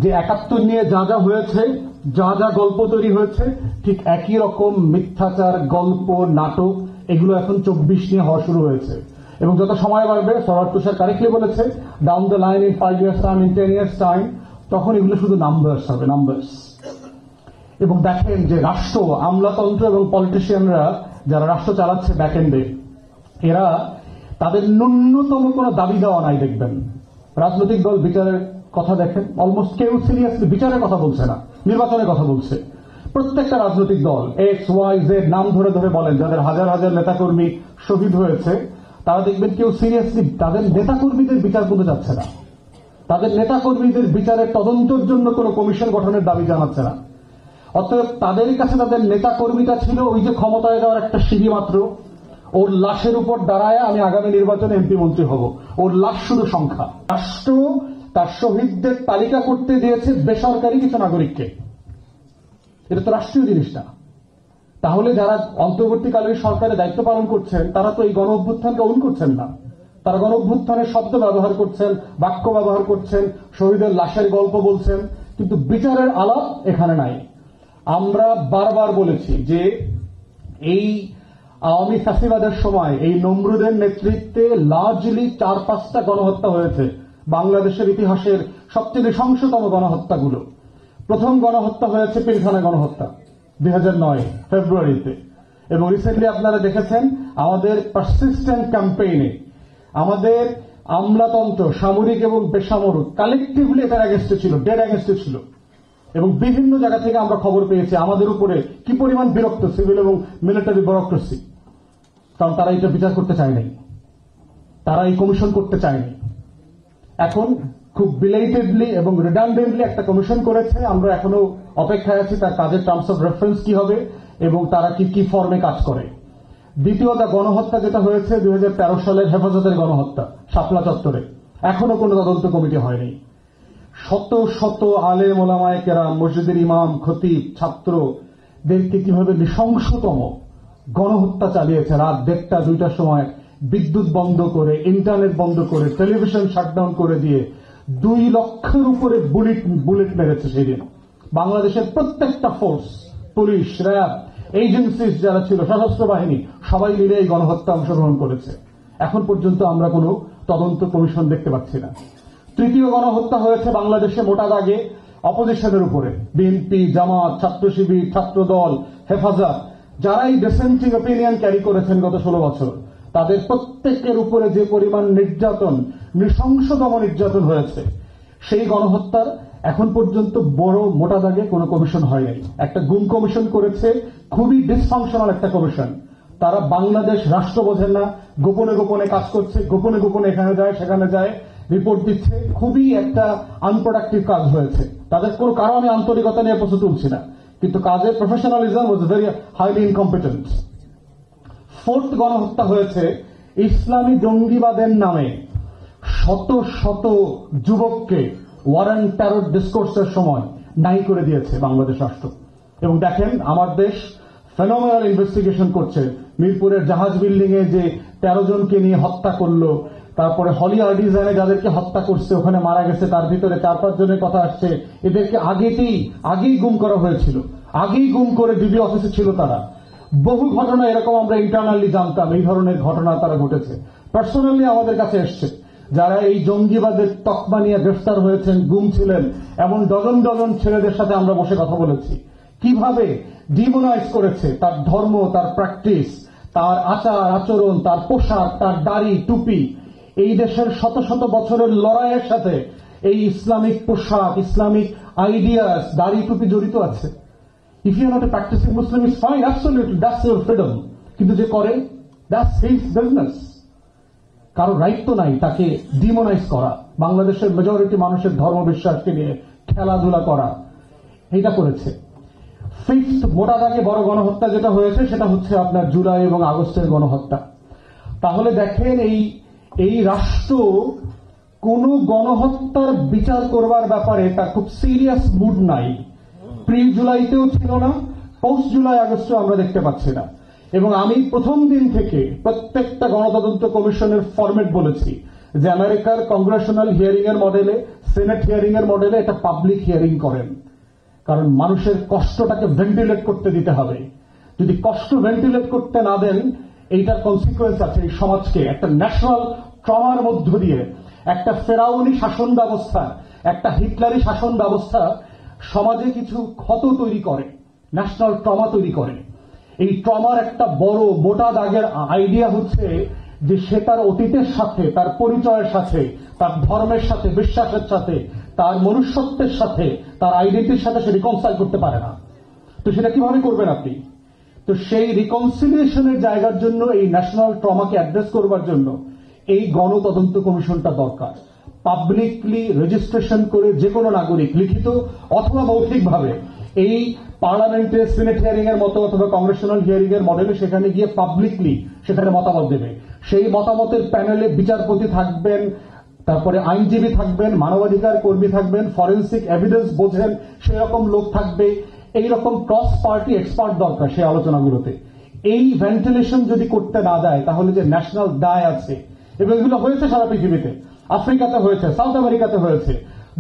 যে ৭১ নিয়ে যা যা হয়েছে, যা যা গল্প তৈরি হয়েছে, ঠিক একই রকম মিথ্যাচার, গল্প, নাটক এগুলো এখন ২৪ নিয়ে হওয়া শুরু হয়েছে। এবং যত সময় বাড়বে, সরওয়ার তুষার কারেক্টলি বলেছে, down the line in 5 years time, in 10 years time, তখন এগুলো শুধু নাম্বারস হবে, নাম্বারস। এবং দেখেন যে রাষ্ট্র, আমলাতন্ত্র এবং পলিটিশিয়ানরা যারা রাষ্ট্র চালাচ্ছে ব্যাকএন্ডে, এরা তাদের ন্যূনতম কোনো দাবি দেওয়া নাই। দেখবেন রাজনৈতিক দল বিচারের কথা দেখেন, অলমোস্ট কেউ সিরিয়াসলি বিচারের কথা বলছে না, নির্বাচনের কথা বলছে। প্রত্যেকটা রাজনৈতিক দল এক্স ওয়াই জেড নাম ধরে ধরে বলেন, যাদের হাজার হাজার নেতাকর্মী শহীদ হয়েছে, তারা দেখবেন কেউ সিরিয়াসলি তাদের নেতাকর্মীদের বিচার করতে যাচ্ছে না, তাদের নেতাকর্মীদের বিচারের তদন্তের জন্য কোনো কমিশন গঠনের দাবি জানাচ্ছে না। অতএব তাদের কাছে তাদের নেতাকর্মীটা ছিল ওই যে ক্ষমতায় যাওয়ার একটা সিঁড়ি মাত্র। ওর লাশের উপর দাঁড়ায় আমি আগামী নির্বাচনে এমপি মন্ত্রী হব, ওর লাশ শুধু সংখ্যা। রাষ্ট্র তার শহীদদের তালিকা করতে দিয়েছে বেসরকারি কিছু নাগরিককে, এটা তো রাষ্ট্রীয় জিনিস না। তাহলে যারা অন্তর্বর্তীকালীন সরকারে দায়িত্ব পালন করছেন, তারা তো এই গণ অভ্যুত্থানকে অন করছেন না। তারা গণ অভ্যুত্থানের শব্দ ব্যবহার করছেন, বাক্য ব্যবহার করছেন, শহীদের লাশের গল্প বলছেন, কিন্তু বিচারের আলাপ এখানে নাই। আমরা বারবার বলেছি যে এই আওয়ামী ফ্যাসিবাদের সময় এই নমরুদের নেতৃত্বে লার্জলি ৪-৫টা গণহত্যা হয়েছে, বাংলাদেশের ইতিহাসের সবচেয়ে নৃশংসতম গণহত্যাগুলো। প্রথম গণহত্যা হয়েছে পিলখানা গণহত্যা ২০০৯ ফেব্রুয়ারিতে, এবং রিসেন্টলি আপনারা দেখেছেন আমাদের পারসিস্টেন্ট ক্যাম্পেইনে আমাদের আমলাতন্ত্র, সামরিক এবং বেসামরিক, কালেকটিভলি এটার অ্যাগেন্স্টে ছিল, ডেড অ্যাগেন্স্টে ছিল। এবং বিভিন্ন জায়গা থেকে আমরা খবর পেয়েছি আমাদের উপরে কি পরিমাণ বিরক্ত সিভিল এবং মিলিটারি ব্যুরোক্রেসি, কারণ তারা এটা বিচার করতে চায় নাই, তারা এই কমিশন করতে চায়নি। এখন খুব বিলেটেডলি এবং রিডান্ডেন্টলি একটা কমিশন করেছে, আমরা এখনো অপেক্ষায় আছি তার কাজের টার্মস অফ রেফারেন্স কি হবে এবং তারা কি কি ফর্মে কাজ করে। দ্বিতীয়টা গণহত্যা যেটা হয়েছে ২০১৩ সালের হেফাজতের গণহত্যা শাপলা চত্বরে, এখনো কোনো তদন্ত কমিটি হয়নি। শত শত আলেম ওলামায়ে কেরাম, মসজিদের ইমাম, খতিব, ছাত্রদেরকে কিভাবে নৃশংসতম গণহত্যা চালিয়েছে, রাত ১:৩০ ২টার সময় বিদ্যুৎ বন্ধ করে, ইন্টারনেট বন্ধ করে, টেলিভিশন শাটডাউন করে দিয়ে ২ লক্ষের উপরে বুলেট মেরেছে সেদিন। বাংলাদেশের প্রত্যেকটা ফোর্স, পুলিশ, র্যাব, এজেন্সিস যারা ছিল, সশস্ত্র বাহিনী, সবাই মিলে এই গণহত্যা অংশগ্রহণ করেছে। এখন পর্যন্ত আমরা কোনো তদন্ত কমিশন দেখতে পাচ্ছি না। তৃতীয় গণহত্যা হয়েছে বাংলাদেশে মোটা দাগে অপোজিশনের উপরে, বিএনপি, জামাত, ছাত্র শিবির, ছাত্রদল, হেফাজত, যারাই ডিসেন্টিং অপিনিয়ন ক্যারি করেছেন গত ১৬ বছর, তাদের প্রত্যেকের উপরে যে পরিমাণ নির্যাতন, নৃশংসতম নির্যাতন হয়েছে, সেই গণহত্যার এখন পর্যন্ত বড় মোটা দাগে কোনো কমিশন হয় নাই। একটা গুম কমিশন করেছে, খুবই ডিসফাংশনাল একটা কমিশন। তারা বাংলাদেশ রাষ্ট্র বোঝেন না, গোপনে গোপনে কাজ করছে, গোপনে গোপনে এখানে যায় সেখানে যায়, রিপোর্ট দিচ্ছে। খুবই একটা আনপ্রোডাক্টিভ কাজ হয়েছে। তাদের কোনো কারো আমি আন্তরিকতা নিয়ে প্রশ্ন তুলছি না, কিন্তু কাজের professionalism was very highly incompetent. Fourth গণহত্যা হয়েছে ইসলামী জঙ্গিবাদের নামে শত শত যুবককে ওয়ার অ্যান্ড টেরর ডিসকোর্সের সময় নাই করে দিয়েছে বাংলাদেশ রাষ্ট্র। এবং দেখেন আমার দেশ ফেনোমেনাল ইনভেস্টিগেশন করছে। মিরপুরের জাহাজ বিল্ডিং এ যে ১৩ জনকে নিয়ে হত্যা করলো, তারপরে হলিউড ডিজাইনে যাদেরকে হত্যা করছে, ওখানে মারা গেছে, তার ভিতরে ৪-৫ জনের কথা আসছে। এদেরকে আগেই গুম করা হয়েছিল, আগেই গুম করে ডিবি অফিসে ছিল তারা। বহু ঘটনা এরকম আমরা ইন্টারনালি জানতাম, এই ধরনের ঘটনা তারা ঘটেছে। পার্সোনালি আমাদের কাছে এসছে যারা এই জঙ্গিবাদের তকমা নিয়ে গ্রেফতার হয়েছেন, গুম ছিলেন, এমন ডজন ডজন ছেলেদের সাথে আমরা বসে কথা বলেছি। কিভাবে ডিমোনাইজ করেছে তার ধর্ম, তার প্র্যাকটিস, তার আচার আচরণ, তার পোশাক, তার দাড়ি টুপি। এই দেশের শত শত বছরের লড়াইয়ের সাথে এই ইসলামিক পোশাক, ইসলামিক আইডিয়াস, দাড়ি টুপি জড়িত আছে। If you are not a practicing Muslim, it's fine, absolutely, that's your freedom. কিন্তু যে করে, that's his business. কারো রাইট তো নাই তাকে ডিমোনাইজ করা, বাংলাদেশের মেজরিটি মানুষের ধর্ম বিশ্বাসকে নিয়ে খেলাধুলা করা, এটা করেছে। ফিফথ মোটা দাগে বড় গণহত্যা যেটা হয়েছে সেটা হচ্ছে আপনার জুলাই এবং আগস্টের গণহত্যা। তাহলে দেখেন এই রাষ্ট্র কোন গণহত্যার বিচার করবার ব্যাপারে তার খুব সিরিয়াস মুড নাই। প্রি জুলাইতেও ছিল না, পোস্ট জুলাই আগস্টেও আমরা দেখতে পাচ্ছি না। এবং আমি প্রথম দিন থেকে প্রত্যেকটা গণতদন্ত কমিশনের ফরম্যাট বলেছি যে আমেরিকার কংগ্রেশনাল হিয়ারিং এর মডেলে, সেনেট হিয়ারিং এর মডেলে এটা পাবলিক হিয়ারিং করেন। কারণ মানুষের কষ্টটাকে ভেন্টিলেট করতে দিতে হবে। যদি কষ্ট ভেন্টিলেট করতে না দেন, এইটার কনসিকুয়েন্স আছে এই সমাজকে একটা ন্যাশনাল ট্রমার মধ্য দিয়ে, একটা ফেরাউনি শাসন ব্যবস্থা, একটা হিটলারি শাসন ব্যবস্থা সমাজে কিছু ক্ষত তৈরি করে, ন্যাশনাল ট্রমা তৈরি করে। এই ট্রমার একটা বড় মোটা দাগের আইডিয়া হচ্ছে যে সে তার অতীতের সাথে, তার পরিচয়ের সাথে, তার ধর্মের সাথে, বিশ্বাসের সাথে, তার মনুষ্যত্বের সাথে, তার আইডেন্টিটির সাথে সে রিকনসাইল করতে পারে না। তো সেটা কিভাবে করবেন আপনি? তো সেই রিকনসিলিয়েশনের জায়গার জন্য, এই ন্যাশনাল ট্রমাকে অ্যাড্রেস করবার জন্য এই গণতদন্ত কমিশনটা দরকার। পাবলিকলি রেজিস্ট্রেশন করে যে কোনো নাগরিক লিখিত অথবা মৌখিকভাবে এই পার্লামেন্টের সিনেট হিয়ারিং এর মতো অথবা কংগ্রেশনাল হিয়ারিং এর মডেলে সেখানে গিয়ে পাবলিকলি সেখানে মতামত দেবে। সেই মতামতের প্যানেলে বিচারপতি থাকবেন, তারপরে আইনজীবী থাকবেন, মানবাধিকার কর্মী থাকবেন, ফরেন্সিক এভিডেন্স বোঝেন সেরকম লোক থাকবে। এইরকম ক্রস পার্টি এক্সপার্ট দরকার সেই আলোচনাগুলোতে। এই ভেন্টিলেশন যদি করতে না যায়, তাহলে যে ন্যাশনাল দায় আছে, এবং এগুলো হয়েছে সারা পৃথিবীতে, আফ্রিকাতে হয়েছে, সাউথ আমেরিকাতে হয়েছে,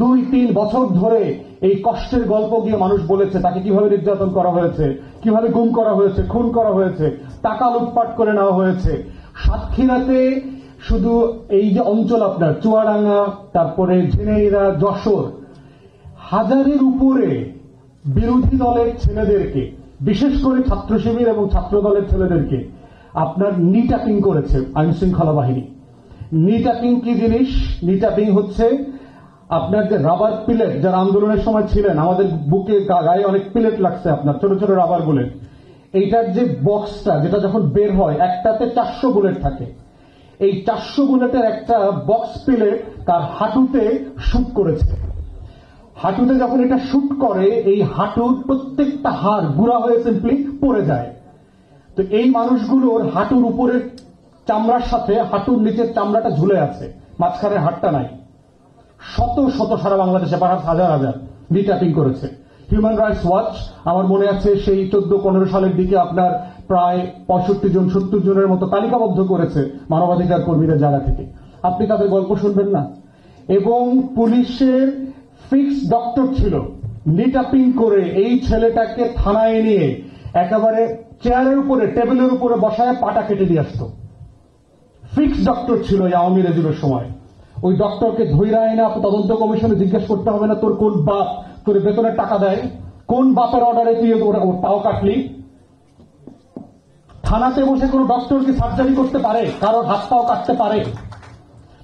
2-3 বছর ধরে এই কষ্টের গল্প গিয়ে মানুষ বলেছে তাকে কিভাবে নির্যাতন করা হয়েছে, কিভাবে গুম করা হয়েছে, খুন করা হয়েছে, টাকা লুটপাট করে নেওয়া হয়েছে। সাতক্ষীরাতে শুধু এই যে অঞ্চল আপনার চুয়াডাঙ্গা, তারপরে ঝিনাইদহ, যশোর, 1000-এর উপরে বিরোধী দলের ছেলেদেরকে, বিশেষ করে ছাত্র শিবির এবং ছাত্র দলের ছেলেদেরকে আপনার নিট্যাপিং করেছে আইন শৃঙ্খলা বাহিনী। নিট্যাপিং কি জিনিস? নিট্যাপিং হচ্ছে আপনার যে রাবার পিলেট, যারা আন্দোলনের সময় ছিলেন, আমাদের বুকে গায়ে অনেক পিলেট লাগছে আপনার, ছোট ছোট রাবার বুলেট। এইটার যে বক্সটা, যেটা যখন বের হয়, একটাতে 400 বুলেট থাকে। এই 400 বুলেটের একটা বক্স পিলেট তার হাঁটুতে শুট করেছে। হাঁটুতে যখন এটা শুট করে, এই হাঁটুর প্রত্যেকটা হাড় গুঁড়া হয়ে সিম্পলি পড়ে যায়। তো এই মানুষগুলোর হাঁটুর উপরের চামড়ার সাথে হাঁটুর নিচের চামড়াটা ঝুলে আছে, মাঝখানের হাড়টা নাই। শত শত সারা বাংলাদেশে, পাহাড় হাজার হাজার নিট্যাপিং করেছে। হিউম্যান রাইটস ওয়াচ, আমার মনে আছে সেই 14-15 সালের দিকে আপনার প্রায় 65 জন 70 জনের মতো তালিকাবদ্ধ করেছে মানবাধিকার কর্মীদের জায়গা থেকে। আপনি তাদের গল্প শুনবেন না? এবং পুলিশের ফিক্স ডক্টর ছিল, নিট্যাপিং করে এই ছেলেটাকে থানায় নিয়ে একেবারে চেয়ারের উপরে, টেবিলের উপরে বসায় পাটা কেটে দিয়ে আসতো। ফিক্স ডক্টর ছিল এই আওয়ামী রেজিমের সময়। ওই ডক্টরকে ধৈরা এনে তদন্ত কমিশনে জিজ্ঞেস করতে হবে না তোর কোন বাপ তোর বেতনের টাকা দেয়, কোন বাপের অর্ডারে তুই ওর পাও কাটলি? থানাতে বসে কোন ডক্টর কি সার্জারি করতে পারে? কারোর হাত পাও কাটতে পারে?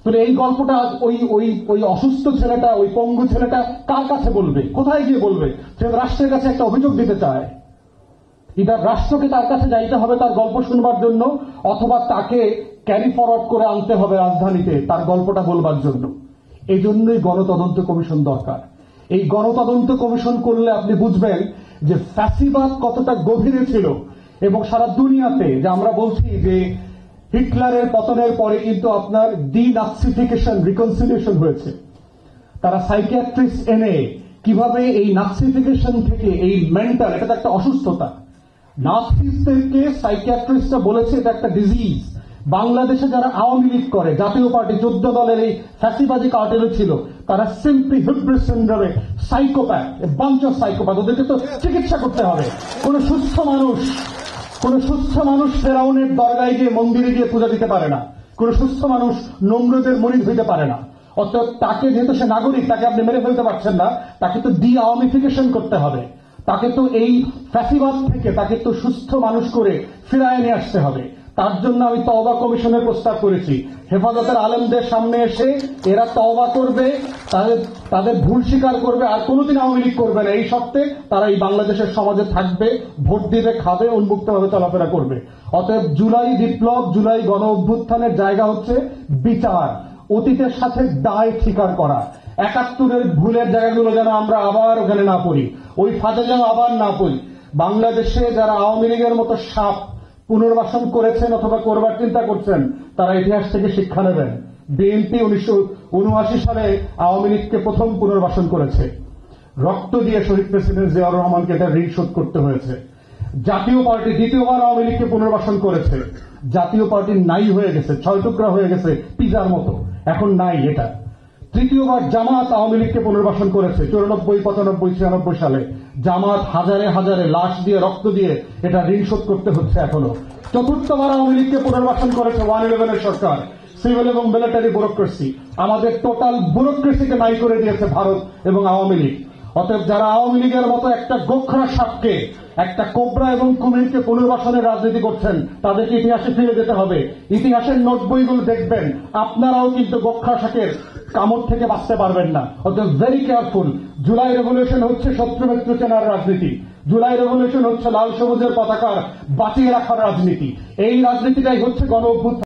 তাহলে এই গল্পটা ওই ওই ওই অসুস্থ ছেলেটা, ওই পঙ্গু ছেলেটা কার কাছে বলবে? কোথায় গিয়ে বলবে? সে রাষ্ট্রের কাছে একটা অভিযোগ দিতে চায়। এবার রাষ্ট্রকে তার কাছে যাইতে হবে তার গল্প শুনবার জন্য, অথবা তাকে ক্যারি ফরওয়ার্ড করে আনতে হবে রাজধানীতে তার গল্পটা বলবার জন্য। এই জন্যই গণতদন্ত কমিশন দরকার। এই গণতদন্ত কমিশন করলে আপনি বুঝবেন যে ফ্যাসিবাদ কতটা গভীরে ছিল। এবং সারা দুনিয়াতে যে আমরা বলছি যে হিটলারের পতনের পরে কিন্তু আপনার ডিনাৎসিফিকেশন, রিকনসিলিয়েশন হয়েছে। তারা সাইকিয়াট্রিস্ট এনে কিভাবে এই নাৎসিফিকেশন থেকে, এই মেন্টাল, এটা তো একটা অসুস্থতা, নাৎসিস্টদেরকে সাইকিয়াট্রিস্টরা বলেছে এটা একটা ডিজিজ। বাংলাদেশে যারা আওয়ামী লীগ করে, জাতীয় পার্টি 14 দলের এই ফ্যাসিবাদী কার্টেল ছিল, তারা সিম্পলি হিব্রিস সিন্ড্রোমে সাইকোপ্যাথ, বাঞ্চ অফ সাইকোপ্যাথ। ওদেরকে তো চিকিৎসা করতে হবে। কোন সুস্থ মানুষ ফেরাউনের দরগায় গিয়ে, মন্দিরে গিয়ে পূজা দিতে পারে না। কোন সুস্থ মানুষ নমরুদের মুরিদ হইতে পারে না। অর্থাৎ তাকে, যেহেতু সে নাগরিক, তাকে আপনি মেরে ফেলতে পারছেন না, তাকে তো ডি আওয়ামিফিকেশন করতে হবে। তাকে তো এই ফ্যাসিবাদ থেকে তাকে তো সুস্থ মানুষ করে ফিরায় নিয়ে আসতে হবে। তার জন্য আমি তওবা কমিশনের প্রস্তাব করেছি। হেফাজতের আলেমদের সামনে এসে এরা তওবা করবে, তাদের ভুল স্বীকার করবে, আর কোনোদিন আওয়ামী লীগ করবে না। এই শর্তে তারা এই বাংলাদেশের সমাজে থাকবে, ভোট দিবে, খাবে, উন্মুক্তভাবে চলাফেরা করবে। অতএব জুলাই বিপ্লব, জুলাই গণ অভ্যুত্থানের জায়গা হচ্ছে বিচার, অতীতের সাথে দায় স্বীকার করা। 71-এর ভুলের জায়গাগুলো যেন আমরা আবার ওখানে না পড়ি, ওই ফাঁদে যেন আবার না পড়ি। বাংলাদেশে যারা আওয়ামী লীগের মতো সাপ পুনর্বাসন করেছেন অথবা করবার চিন্তা করছেন, তারা ইতিহাস থেকে শিক্ষা নেবেন। বিএনপি 1979 সালে আওয়ামী লীগকে প্রথম পুনর্বাসন করেছে, রক্ত দিয়ে শহীদ প্রেসিডেন্ট জিয়াউর রহমানকে এটা ঋণ শোধ করতে হয়েছে। জাতীয় পার্টি দ্বিতীয়বার আওয়ামী লীগকে পুনর্বাসন করেছে, জাতীয় পার্টি নাই হয়ে গেছে, 6 টুকরা হয়ে গেছে পিজার মতো। এখন নাই এটা। তৃতীয়বার জামাত আওয়ামী লীগকে পুনর্বাসন করেছে 94, 95, 96 সালে। জামাত হাজারে হাজারে লাশ দিয়ে রক্ত দিয়ে এটা ঋণ শোধ করতে হচ্ছে এখনো। চতুর্থবার আওয়ামী লীগকে পুনর্বাসন করেছে 111 এর সরকার। সিভিল এবং মিলিটারি ব্যুরোক্রেসি, আমাদের টোটাল ব্যুরোক্রেসিকে নাই করে দিয়েছে ভারত এবং আওয়ামী লীগ। অতএব যারা আওয়ামী লীগের মতো একটা গোখরা সাপকে, একটা কোবরা এবং কুমিরকে পুনর্বাসনের রাজনীতি করছেন, তাদেরকে ইতিহাসে ফিরে যেতে হবে। ইতিহাসের নোট বইগুলো দেখবেন, আপনারাও কিন্তু গোখরা সাপের কামড় থেকে বাঁচতে পারবেন না। অতএব ভেরি কেয়ারফুল। জুলাই রেভলিউশন হচ্ছে শত্রু মিত্র চেনার রাজনীতি। জুলাই রেভলিউশন হচ্ছে লাল সবুজের পতাকার বাঁচিয়ে রাখার রাজনীতি। এই রাজনীতিটাই হচ্ছে গণ অভ্যুত্থান।